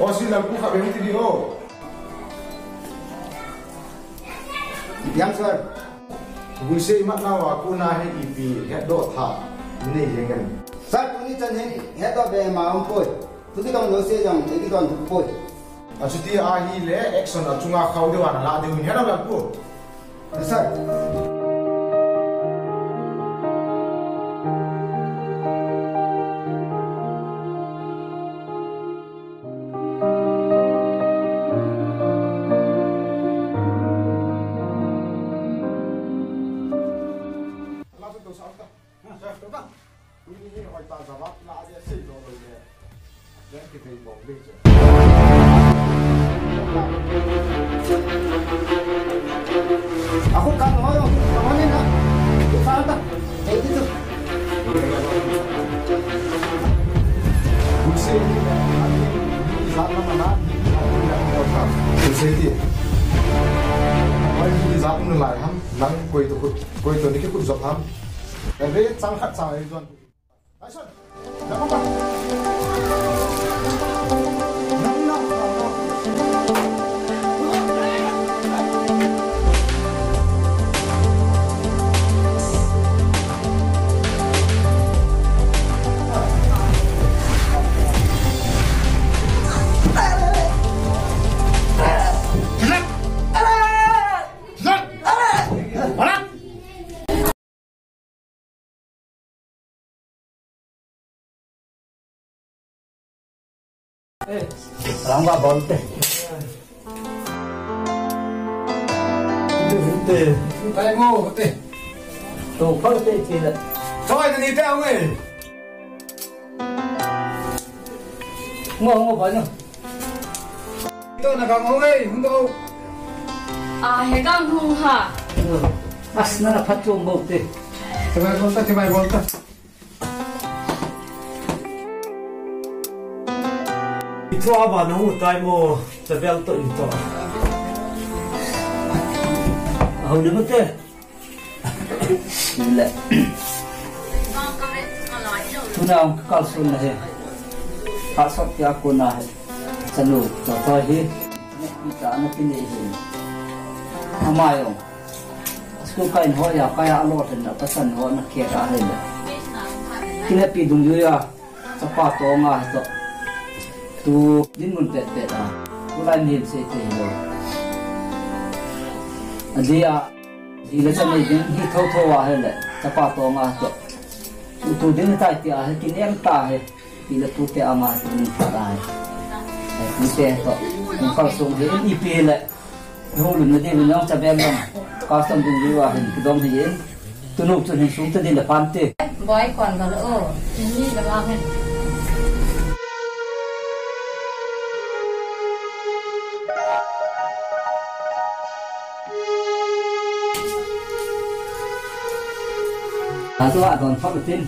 Osi lagu kah berhenti di o. Yang sir, gulse imat nawa aku nahi ipi hedo tha ini jengen. Sir, tuni chen hedo be ma poi. Tu ki dong lo se jang, ki dong poi. Asuti ahi le action acunga kau dewan la dewan hedo lagu. Sir. Aku kan orang, kamu nak, faham tak? Itu. Gulse ini zat mana? Gulse ini. Orang zat nalai ham, nang koi tu ni kita zat ham. Tapi sangat sangat itu. Ayo, jangan apa. Lama bolte. Tay mo, te. Tuh, bolte tidak. Thôi thì đi theo người. Ngô bao nhiêu? Tôi là kahung ấy, không đâu. He kahung ha. Mas na phát chuông bolte. Coba volta. Itu apa nunggu time sebel tu itu. Ahoi ni betul. Lhinglel. Tu nak kalsun ni. Kalsun dia aku nak. Selalu contoh ni kita nak neihin. Amayo. Sekarang kain ho ya kaya alot nak pesan ho nak kira hari ni. Kita pidung juga cepat tongah tu. Tu dingun brothet mulai nih seipeh lo. Dia lhasam ini hito ahoi cepat tongah tu. Tu din tai tiah kini yang tah bila tu te amat ni parai. Tu te tu kalau sungguh ini ipil le. Dulu nanti menang cabang custom dulu kedom ni. Tu nuk tu ni sungguh di depan te. Boy còn kalau ini dah kan. Itu akan fabrikin.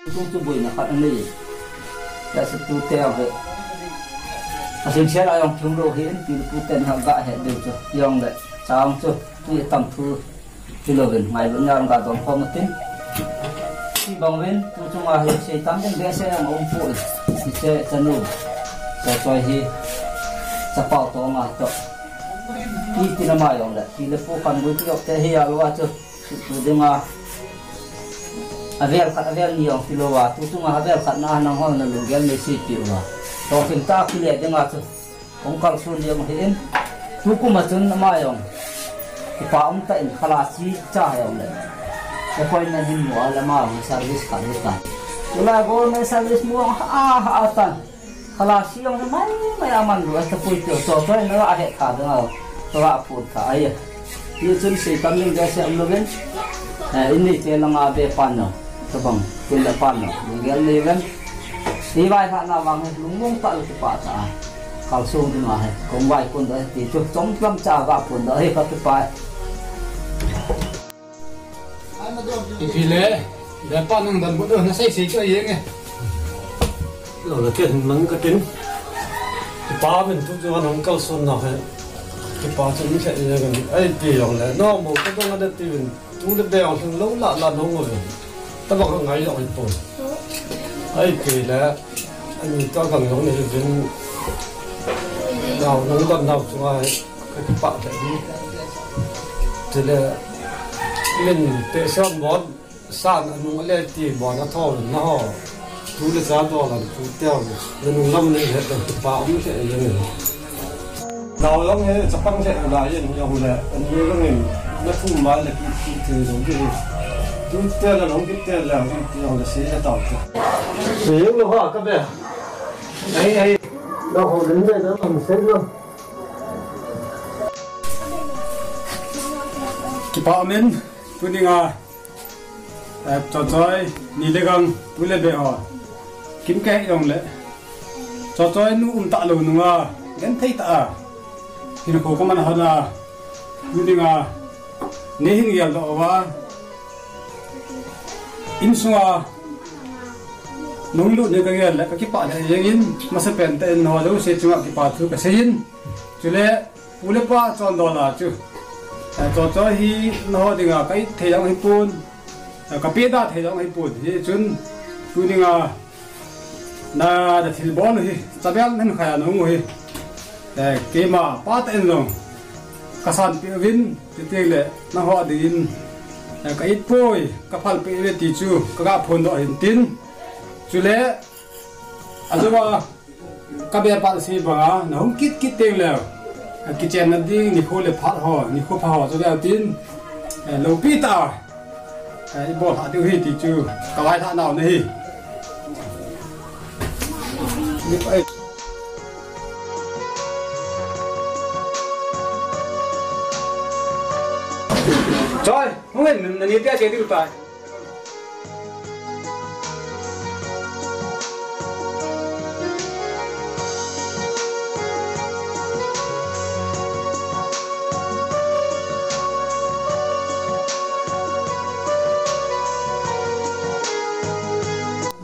Tunggu boy nak kat ni. Dah satu tel ke. Asyik saya yang cungro hin di puten harga he tu yang le. Sang tu ni tampu kilogen. Mai benar enggak don fabrikin. Si bangwen tu cuma he saya tambah biasa yang umpu. Saya sanu. Saya cuai he. Sapau tu mah tu. Ini nama yang le. Bila pukan buat tiap teh ya luar tu. Tu dengar. Avel ni yang tilawa. Tu cuma avel kat nah nang hal na Lhinglel ni seipeh lah. Kalau kita pilih dengar tu. Kongkal sun dia mahin. Tu ku macam nama yang. Kita tak in kalasi cah yang le. Kau ini ni mual lama servis kan. Kalau kau ni servis muang atan. Kalasi yang mai aman dua sepuluh tu. Contoh ni lah ahet kah dengar. Tua pun tak ayah. Ia cun seipeh ni biasa amlogen. Ini celang abe panau, sebang celang panau. Lhinglel ni kan. Siwai tak nak bang, lunggung tak lupa patah. Kalsung di mana? Kongwai pun dah itu. Jomlam caga pun dah hebat cepat. Ipile, dapat nang dan bodoh nasi tu yang Lalu kita nang katin. Kita pun tu jual nang kalsun nak. Kita cakap saya jangan. Tiang le, no mau kita ada tiang. Tu le yang lâu lạ nong rồi. Ta bảo ngai rồi pun. ai kể là anh ta càng giống này đến nào nông dân nào chúng ai cái bạn chạy đi thì là mình để xem món san anh muốn lấy tiền món nó thò nó thu được giá đô là thu tiêu nên năm nay hết được bao nhiêu sẽ như này nào lắm thế chắc chắn sẽ là gì nhiều là anh như cái mình nó thu mà là cái thứ giống cái thu tiêu là giống cái tiêu là sẽ là tạo sử dụng nó hoa các bạn ấy đâu có đến đây nó làm xếp luôn cái bảo mình tôi đi ngà cho chơi đi lấy găng tôi lấy bè họ kiếm cái đồng lệ cho chơi nu tạ luôn ngà đến thấy tạ thì nó có mà hơn là tôi đi ngà neihin gel đó và in sua nông lụt này cái gel lại cái bạn này in mà sẽ bền tên họ đâu sẽ chịu cái bạn thứ cái in cho nên ule pa chọn đó là chứ cho hi nó thì là cái thể trạng hay buồn cái biết đã thể trạng hay buồn thì chun tôi thì là để thì bón thì cha bé nên khai nó ngồi để cái mà ba tên rồi cái sản phẩm vin thì tiền lệ nó họ thì cái ít phôi cái phần bị về tỷ chú cái phun đó hiện tin chú lệ rồi mà cái bé bạn xí bằng nó không kít tiền lệ kichem nó đi nico le phát họ nico phá họ cho bé tin lâu pi ta bỏ thả tiêu hi tỷ chú cái hai thả nào này trời không hình là như thế chơi đi được tại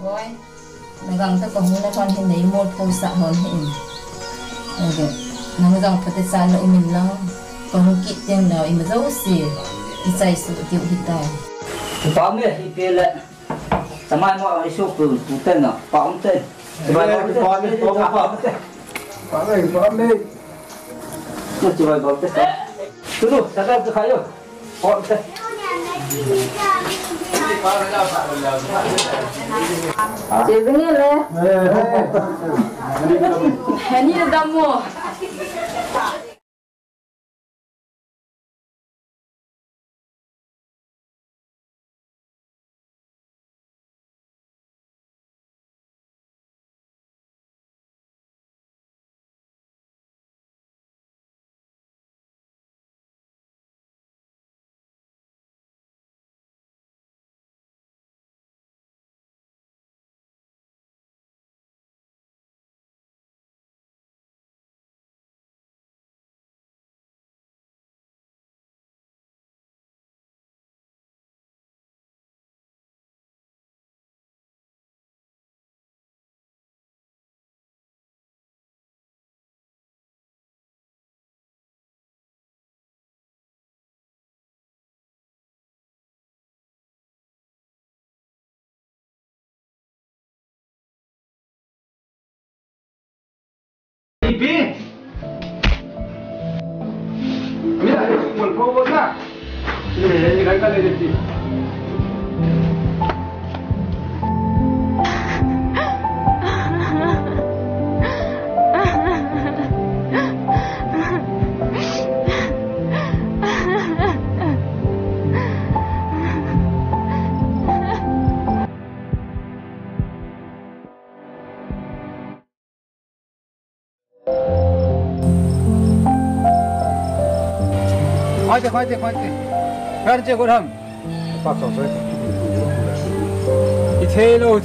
rồi ngang ta có muốn là con hình này một câu sạ hơn hình ok ngang dòng phải sa lợi mình lo còn kỹ tiền nào em dấu xì đi xây sự tiểu hiện tại bảo mẹ thì kia lệ tao mai mọi người số từ tụ tên nào bảo tên mai mọi người bảo tên bảo này bảo này nó chỉ bảo tên từ từ ta ra từ khai rồi bảo tên chị Lhinglel hình như đam mô Seipeh, ini ada semua kau nak. Ini kan ada di sini. khoai tây khoan chơi con hầm bắt đầu rồi ít thế lô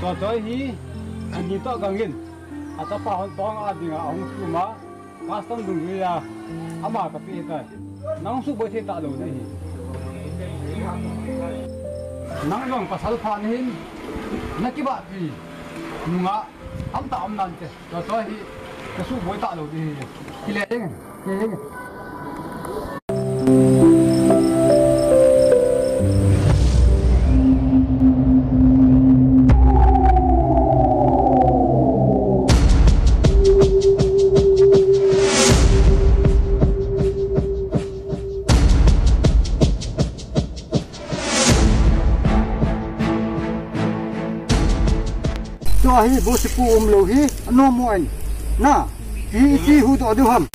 cho tới hi anh đi to càng in à ta pa hon bong à đi à ông su mà custom đúng người à ama cái gì cái nang su bơi thế ta đâu đấy nang long pasal phan hin na ki ba pi nunga am ta am nan che cho tới hi cái su bơi ta đâu đi ki le cái cho hi bo se pu lo hi no mo an na hi hu do du ham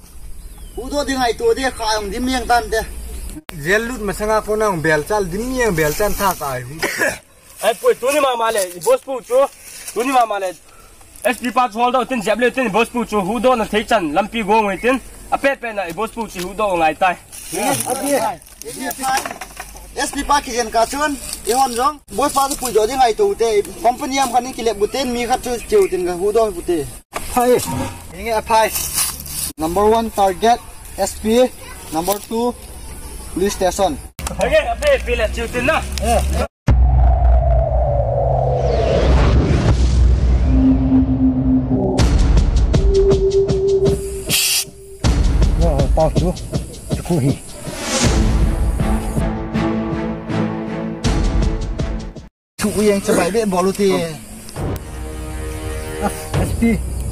hu do ding ai to de kha dim yang tan de Jelut masanga ko nang bel chal dimyang bel chan tha kai. Ai poi tu ni ma le boss pu chu tu ni ma le SP pa chol do tin jable tin boss pu chu hu do na thei chan lampi go ngoi tin a pe pe na boss pu chi hu do ngai tai. SP pa ki gen ka chun I hon jong boss pa pu jo ding ai to te company am khanin ki le buten mi khat chu cheu tin ga hu do bute phai nge phai number 1 target SP number 2 police station Okay, a pe le chiu tin na. bao chú khu hi chú yên cho bài biết bỏ luôn thì SP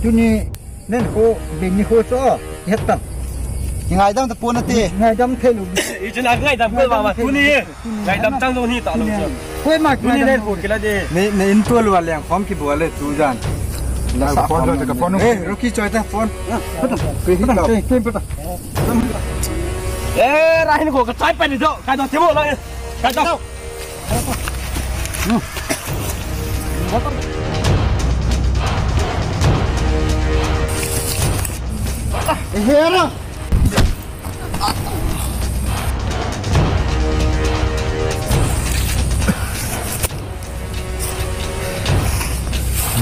chú ni nên cô bên ni cô cho hết tầm ngày đâm tập buôn thì ngày đâm thêm luôn I chân ai ngày đâm quên vào mà tu ni ngày đâm tăng đâu ni tạo luôn chưa. quên mà Tu ni lên phụ cái là gì. Ne in to lo lang khom ki bo le tu jan. La phone rồi cái phone. Eh Rocky choi ta phone. Ê ra hin ko cái trái pe ni do cái đó thiếu bộ lại cái đó. hết rồi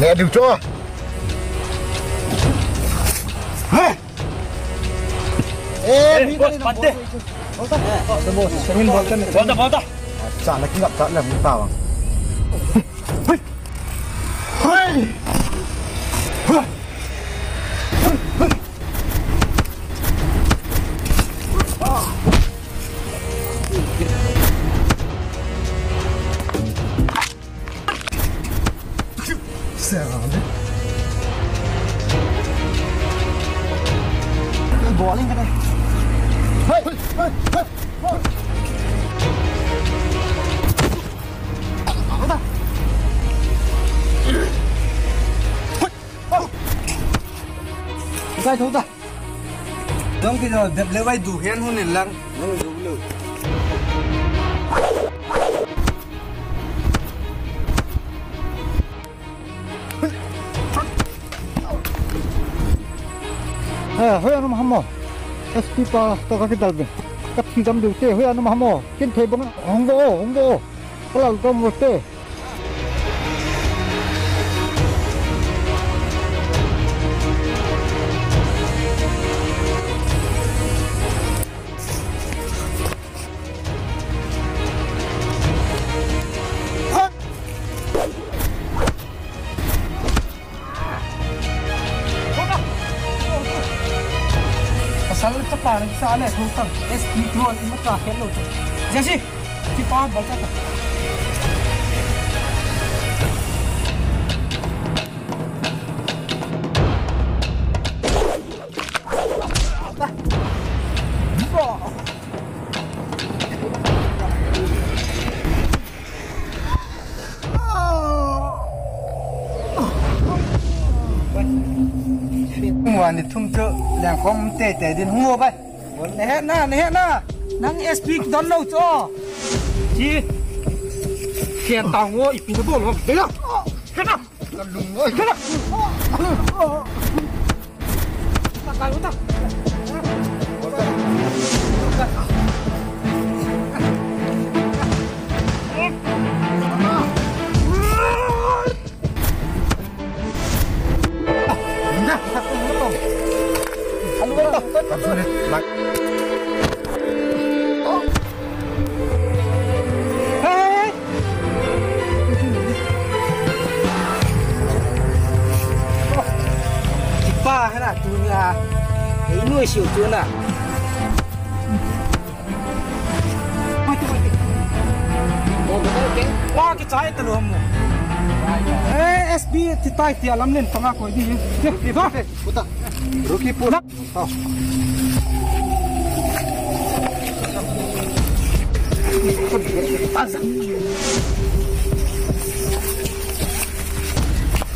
Nè điều cho. ê Boss bắt đi. Bỏ ta. Chả là cái ngập chả là muốn vào. bỏ lên cái này cái thú ta Dong ki no dep le wai du hian hun in lang. No du lu. hơi ăn mà hamo SP pa to ka kita be kap si dam du te hơi ăn mà hamo kin thei bong hong go kala tom mo te Pasal itu parang sa ale hutang SP tuan ini mata hello tu. Jadi si pa balta ta. Wan ni thung cho lang khom te din huo bai. Ne he na nang SP don lo cho. Ji Kian tao ngo ipin bo lo. Đấy là. Cái nào? Con lùng ơi Cái nào? Ta cái ta. Cảm ơn đấy. Lại. Pa hay là tu nhà cái nuôi siêu tu à? Qua cái trái tao luôn. Ê SB thì tay thì làm lên phang coi đi. Đi vào. puta Rocky pun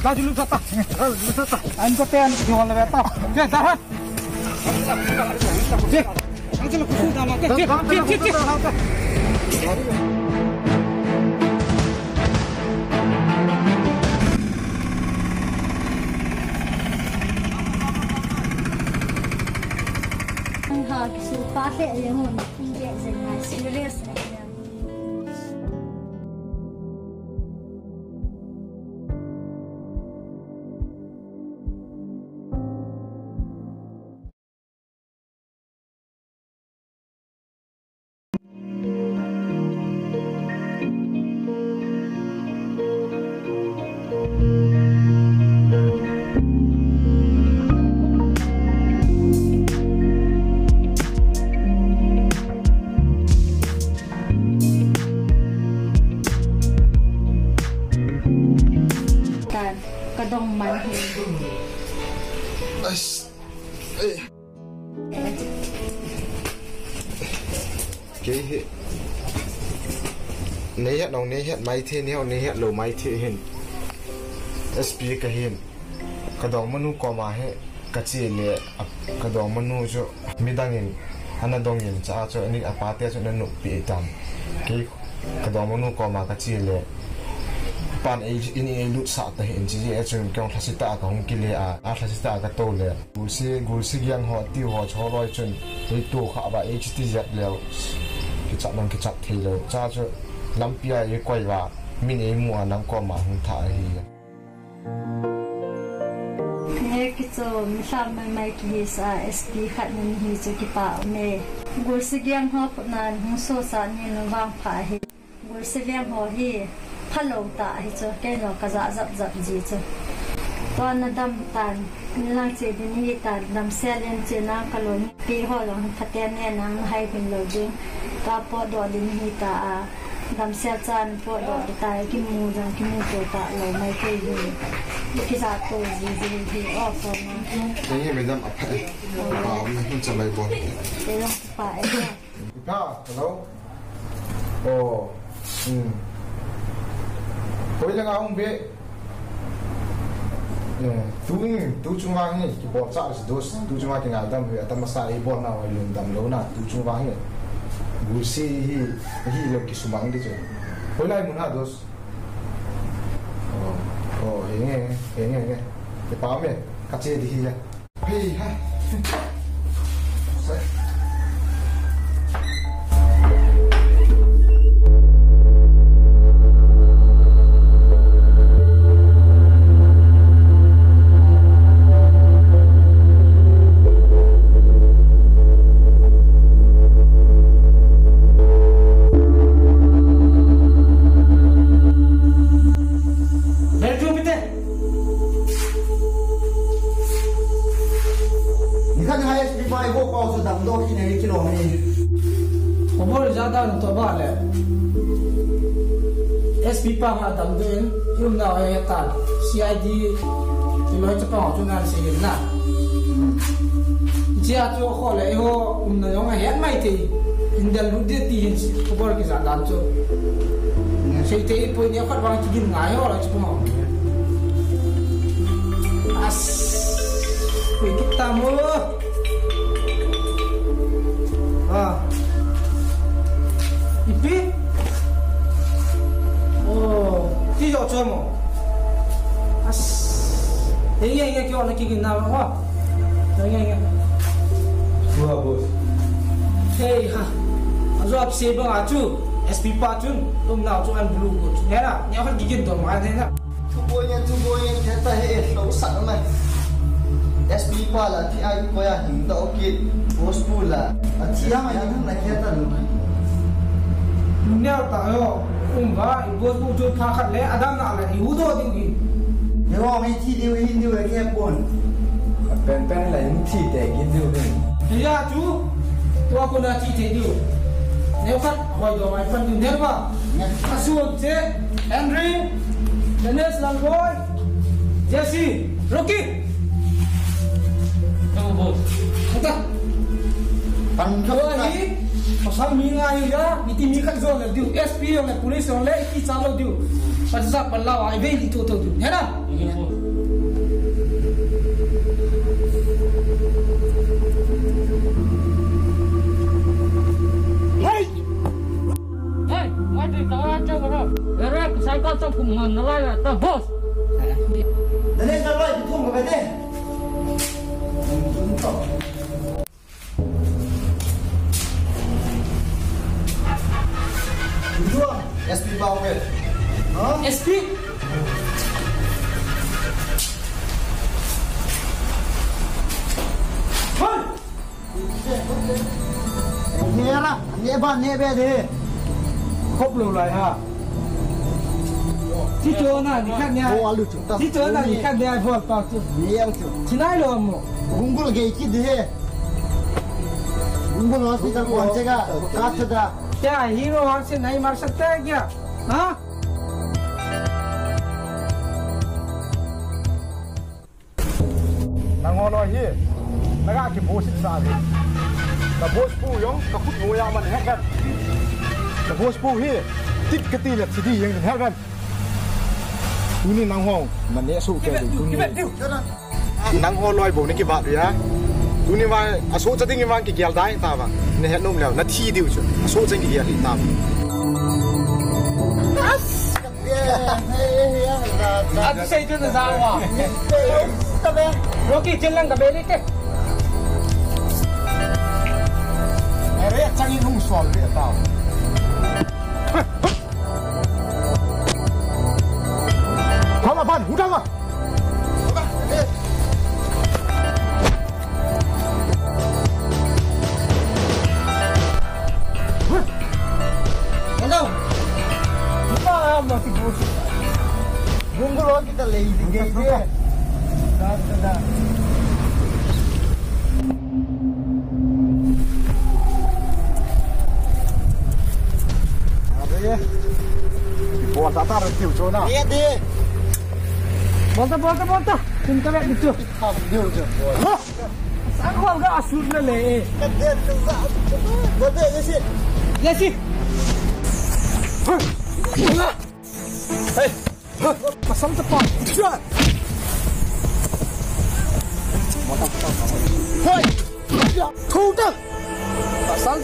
Laju lu sata. Ain ko te an jual le ta. Ke dahat. Cek. Angel ku sudah makan. Cek. So bakit yung hindi serious na yan. Kadong manhin. Keiho. Neihin nong neihin mai the neihin lo mai the hin. SP Kahin. Kadong manu ko ma he kachi le kadong manu jo midangin hana dongin cha cho ani apate cho nanu pi tam. Keiho kadong manu ko ma kachi le pan ini lut sa ta hin ji achun kyong thasita ka hong kile a thasita ka to le gulsi gyang ho ti ho choroi chun ei to kha ba htz le ki chap thilo cha cho lampia ye koi wa min ei mu anang ko ma hung tha hi ne ki cho misam mai ki sa sp khat ni hi cho ki pa me gulsi gyang ho na hung so sa ni no wang pha hi gulsi gyang ho hi Hello ta hi cho ke no ka za zap ji cho to na dam tan lang che din hi ta dam selen che na ka lo pi ho lo phaten ne nang hai bin lo ding ta po do din hi ta dam sel chan po do ta ki mu jang ki mu to ta lo mai ke hi ki za to ji hi o so na ni me dam apai pa me hun cha mai bon ke lo pa e ka hello oh Koi lang akong be. Tu chunga ni kibol sa dos tu chunga ki ngadam be atam sa ibon na wa yung dam lo na tu chunga ni. Gusi hi lo ki sumang di jo. Koi lang mun ha dos. Oh henge. Ke pa me ka che di hi ya. Hey ha. Sai. SP pa ha dam den yum na ya ta CID loite pa chu na se na jia chu ho le ho na yong ha mai te indal lu de ti ko bor ki za dan chu sei te po ni khat wang ti ngai ho la chu ma as ko kita mo ipi ti jo chomo as ye kyo na ki na ho ye Dua bos. Hey ha azo ap se ba chu SP pa chun lum na chu an blue ko ne na nya khat gigin to ma ne na tu boy kata he lo sak ma SP pa la ti ai ko ya hing da okit bos pula atia ma yang na kata lu ne ta yo ba bos pu chu kha khat le adam na la i u do ding gi ne wa mai ti de hin de ke pon Pen la yung ti de gin du ni. ya chu to ko na ti te diu ne khat hoi do mai fan din der ba asu che Henry Dennis Langboy Jesse Rocky kamu bos kita pan ko hi pasal mi ngai ya miti mi khat zo le diu SP le police le ki chalo diu Pasal pelau ai vei li tu tu. Ya na. Hey. Hey, mati kau aja kau. Erek saya kau tak kuman nalai tak bos. Nalai nalai itu apa deh? Dua, SP bawah ke? SP. Hoi. Ni lah, ni apa ni deh? Khóc lưu lại ha. Chỉ chỗ nào thì khác nhau. Oh, alu tu. Chỉ chỗ nào thì khác nhau vô tao chứ. Ni yang tu. Chỉ nói luôn mà. Bungul lagi kit deh. Bungul hospital pun cakap, kata dah. Cái hero hoàng sẽ này mà sắp tới kìa. Hả? Nang ono hi. Naga ki bosit sa đi. Da bos pu yong ka khut ngoya man hek kan. Da bos pu hi tit ka ti let sidi yang hek kan. Ini nang hong man ne su ke du ni. Nang ho loi bo ni ki ba ya. Du ni wa aso cha ding wa ki gyal dai ta ba. Ne het nom leo na thi diu chu. Aso chang ki gyal hi ta. Aku saya tu nak zawa. Tapi, Rocky jalan ke beli ke? Erek chang in hung sol le ta. Kau apa? Hudang ah. Masih busuk. Bungul kita lagi tinggi dia. Dah. Ada ya. Buat datar tiu cona. Iya deh. Bonta. Cinta lek gitu. Dia je. Aku agak asur le. Dia tu. Brothet je sih. Ya sih. Hey, pasang tepat. Hoi. Thu dah. Pasang.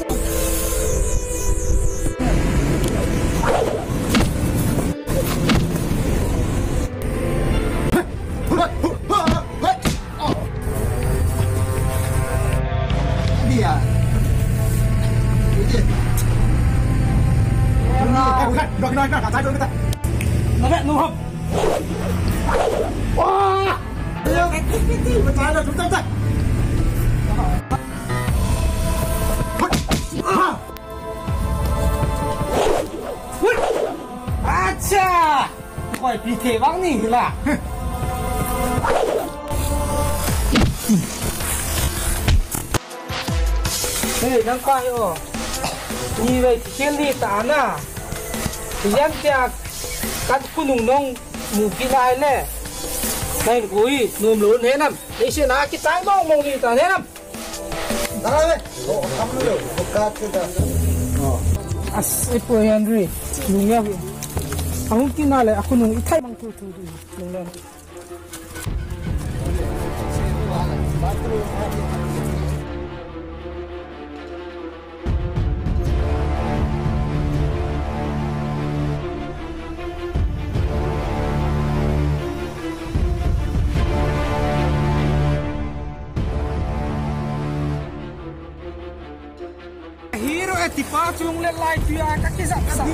Dia. Bukan, tak tahu kita. Nampak nu hop. Wah! Bercanda, bentar. Acha! Koi PK bang ni lah. Hey, nang kayo. Ni wei thiên đi ta na. Yan tia kan kunung nong mu ki lai le. Nai kui num lun he nam. Ni se na ki tai mong ni ta he nam. Dah. Oh, kamu dulu. Buka kita. Oh. As ipo yan ri. Nungya. Aku kinale aku nung itai mang tu nunglan. Hero etipa chung le lai tu ya ka kisa ka.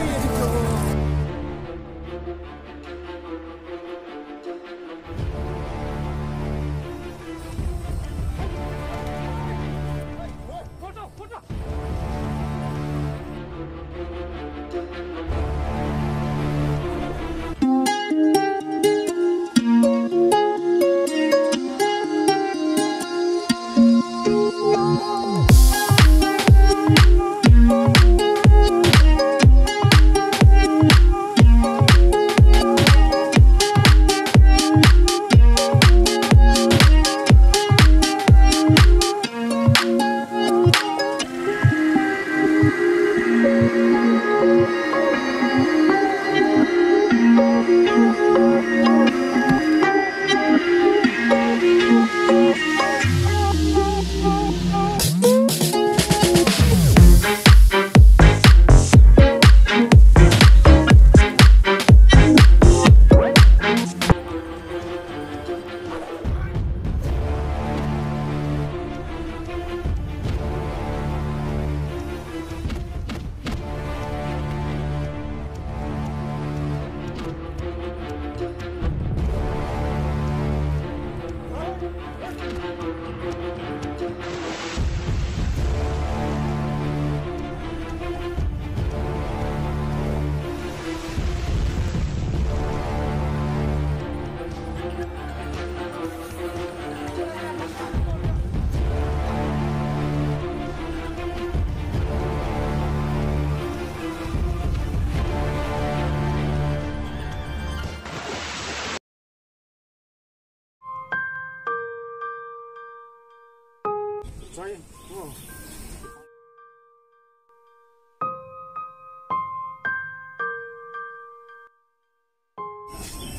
Sorry. Oh.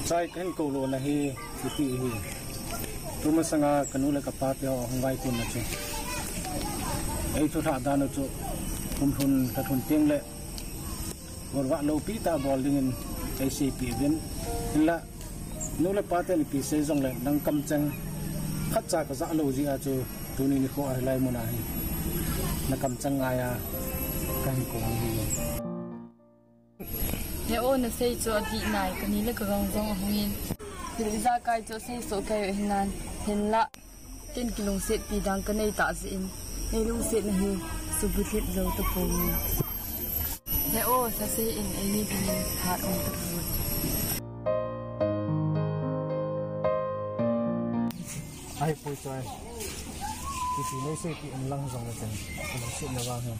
Sai kan ko lo na hi ti hi tuma sanga kanula ka pa pyo hongwai kun na chu ei chu tha da no chu kum thun ka thun tieng le bor wa lo pi ta bol ding in ei seipeh ben la no le pa te ni pi se jong le nang kam chang khat cha ka za lo ji a chu tu ni kho ai lai mo na hi na kam chang nga ya kan ko hi he o na sei cho di nai kani le ka rong jong hungin za kai cho sei so kai hinan hen la tin kilong set pi dang ka nei ta sin nei lung set na hi su bu thit zo to po he o sa sei in ai ni bi hat on to pu ai pui choi ti nei sei pi an lang jong la chen kilong set na wa ha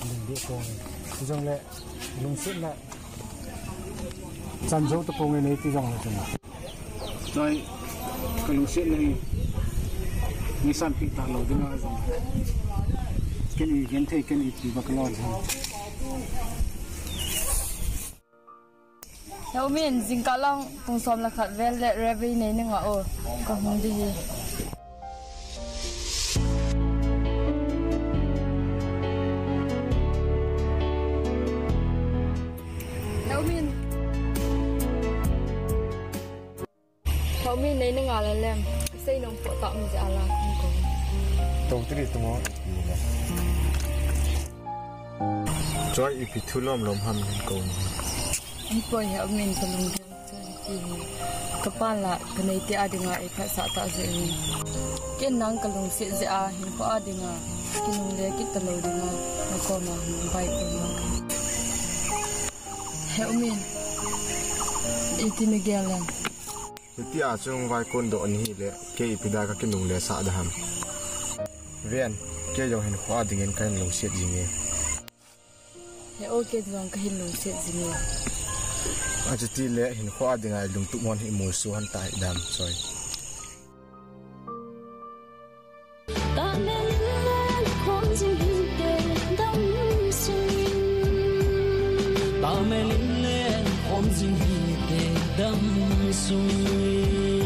ling de ko jong le lung set na chan zo to po nei ti jong la chen choi kilong set nei ni san pi ta lo ding a jong ken i gen thei ken i pi ba klon Heo min jingka lang tung som la khat vel le revi nei nga o ka hung di Heo min nei nga la lem sei nong po ta mi ja la hung ko tong tri tumo joy ipi thulom lom ham ko anh coi heo min ka lung ki ka pa la ka nei ti adinga e kha sa ta ze ni ken nang ka lung se ze a hin ko adinga kinung le ki ta lo dinga na ko ma bai ko ma heo min iti me gela ti a chung vai kon do ni le ke ipida ka kinung le sa da ham ven ke yo hin khwa dingen kan lo set Jing'e he o ke dwang ka hin lo set Jing'e ajati le hin khwa dinga lung tu mon hi mu su han tai dam soi ta men lên khom jing te dam sung ta men lên khom jing te dam sung